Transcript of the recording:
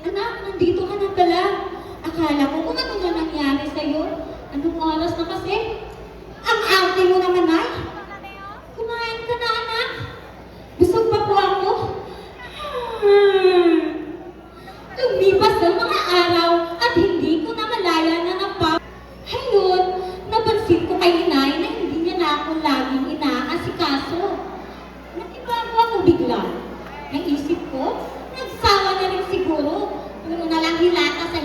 Anak, nandito ka na pala. Akala ko kung ano na nangyari sa'yo. Anong oras na kasi? Ang arte mo naman ay. Kumain ka na, anak. Busog pa po ako. Lumipas ang mga araw at hindi ko na malaya na napap. Ayun, napansin ko kay inay na hindi niya na ako laging inaasikaso. Nakibago ako bigla. Naisip ko, nagsawa na rin siguro. Puno na lang hilata sa